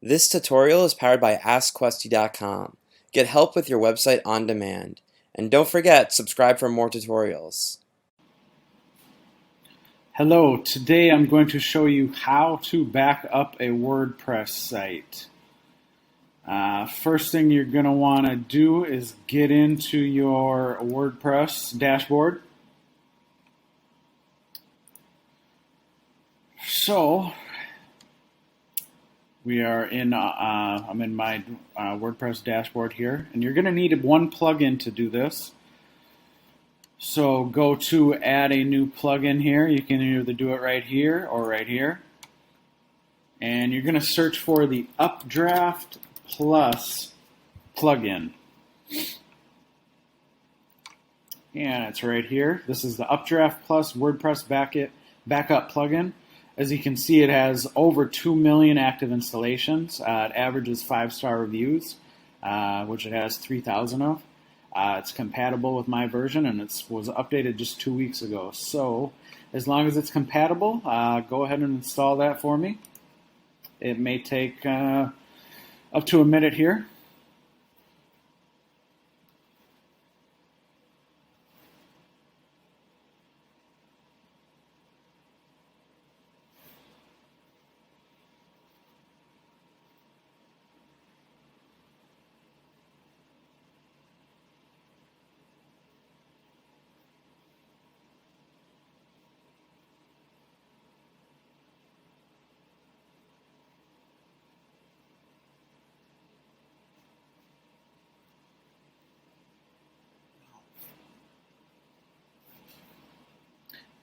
This tutorial is powered by AskQuesty.com. Get help with your website on demand. And don't forget, subscribe for more tutorials. Hello, today I'm going to show you how to back up a WordPress site. First thing you're going to want to do is get into your WordPress dashboard. So, we are in, I'm in my WordPress dashboard here, and you're going to need one plugin to do this. So go to add a new plugin here. You can either do it right here or right here. And you're going to search for the Updraft Plus plugin. And it's right here. This is the Updraft Plus WordPress Backup plugin. As you can see, it has over 2 million active installations. It averages 5-star reviews, which it has 3,000 of. It's compatible with my version, and it was updated just 2 weeks ago. So as long as it's compatible, go ahead and install that for me. It may take up to a minute here.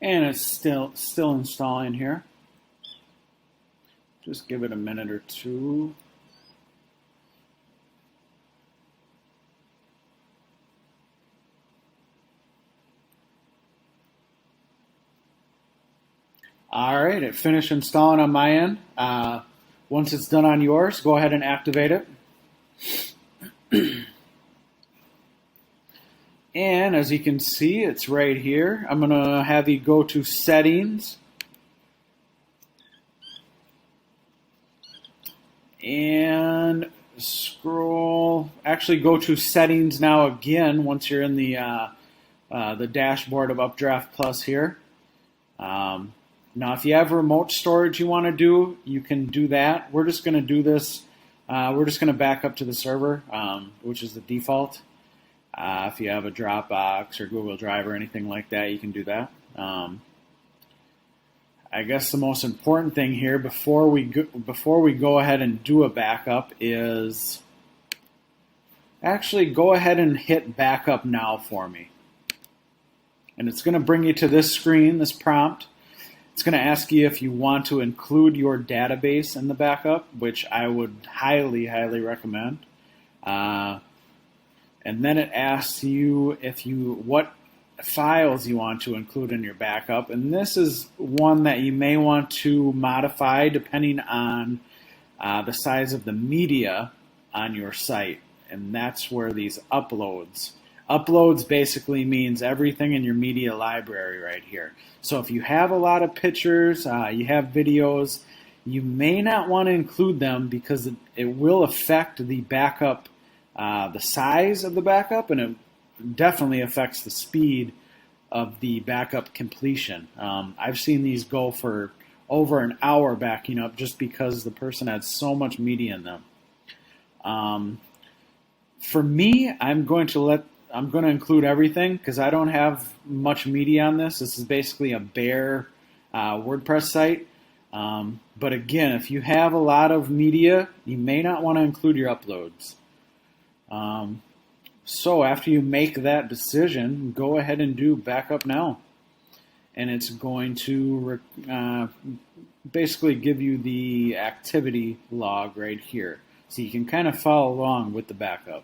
And it's still installing here. Just give it a minute or two. All right, it finished installing on my end. Once it's done on yours, go ahead and activate it. And as you can see, it's right here. I'm going to have you go to Settings. And actually go to Settings now again once you're in the dashboard of Updraft Plus here. Now, if you have remote storage you want to do, you can do that. We're just going to do this. We're just going to back up to the server, which is the default. If you have a Dropbox or Google Drive or anything like that, you can do that. I guess the most important thing here before we go ahead and do a backup is actually go ahead and hit backup now for me. And it's going to bring you to this screen, this prompt. It's going to ask you if you want to include your database in the backup, which I would highly, highly recommend. And then it asks you what files you want to include in your backup. And this is one that you may want to modify depending on the size of the media on your site. And that's where these uploads. Uploads basically means everything in your media library right here. So if you have a lot of pictures, you have videos, you may not want to include them because it will affect the backup, the size of the backup, and it definitely affects the speed of the backup completion. I've seen these go for over an hour backing up just because the person had so much media in them. For me, I'm going to include everything because I don't have much media on this. This is basically a bare WordPress site. But again, if you have a lot of media, you may not want to include your uploads. So after you make that decision, go ahead and do backup now. And it's going to basically give you the activity log right here. So you can kind of follow along with the backup.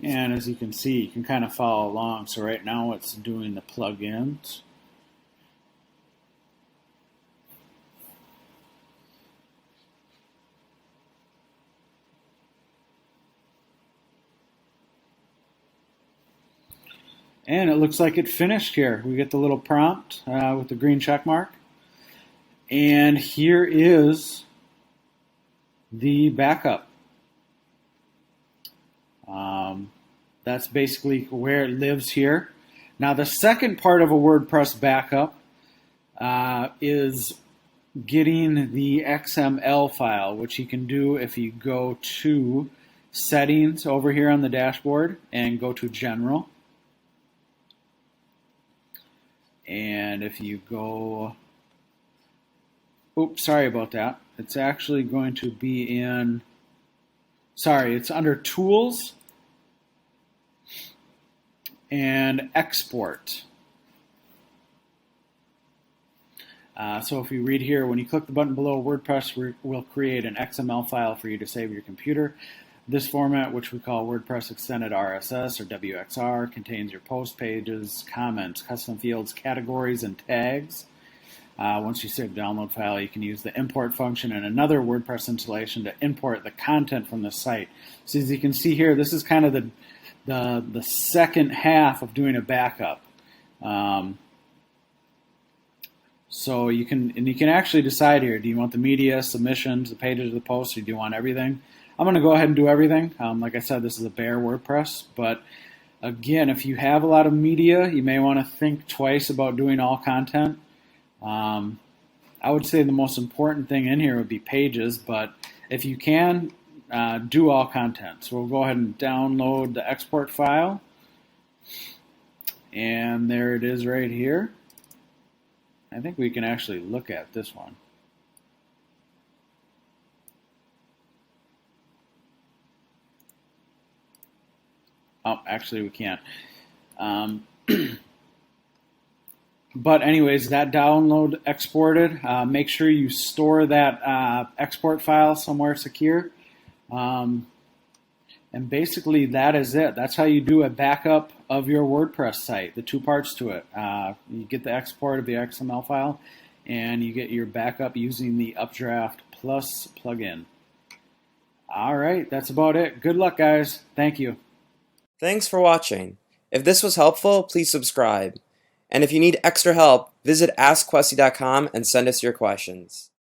And as you can see, you can kind of follow along. So right now it's doing the plugins. And it looks like it finished here. We get the little prompt with the green check mark. And here is the backup. That's basically where it lives here. Now, the second part of a WordPress backup is getting the XML file, which you can do if you go to Settings over here on the dashboard and go to General. And if you go, oops, sorry about that. It's actually going to be in, sorry, it's under Tools and Export. So if you read here, when you click the button below, WordPress will create an XML file for you to save your computer. This format, which we call WordPress Extended RSS or WXR, contains your post pages, comments, custom fields, categories, and tags. Once you save the download file, you can use the import function in another WordPress installation to import the content from the site. So as you can see here, this is kind of the second half of doing a backup. So you can actually decide here, do you want the media, submissions, the pages of the post, or do you want everything? I'm going to go ahead and do everything. Like I said, this is a bare WordPress, but again, if you have a lot of media, you may want to think twice about doing all content. I would say the most important thing in here would be pages, but if you can, do all content. So we'll go ahead and download the export file, and there it is right here. I think we can actually look at this one. Oh, actually we can't. But anyways, that download exported. Make sure you store that export file somewhere secure. And basically that is it. That's how you do a backup of your WordPress site, the two parts to it. You get the export of the XML file, and you get your backup using the Updraft Plus plugin. All right, that's about it. Good luck, guys. Thank you. Thanks for watching. If this was helpful, please subscribe. And if you need extra help, visit AskQuesty.com and send us your questions.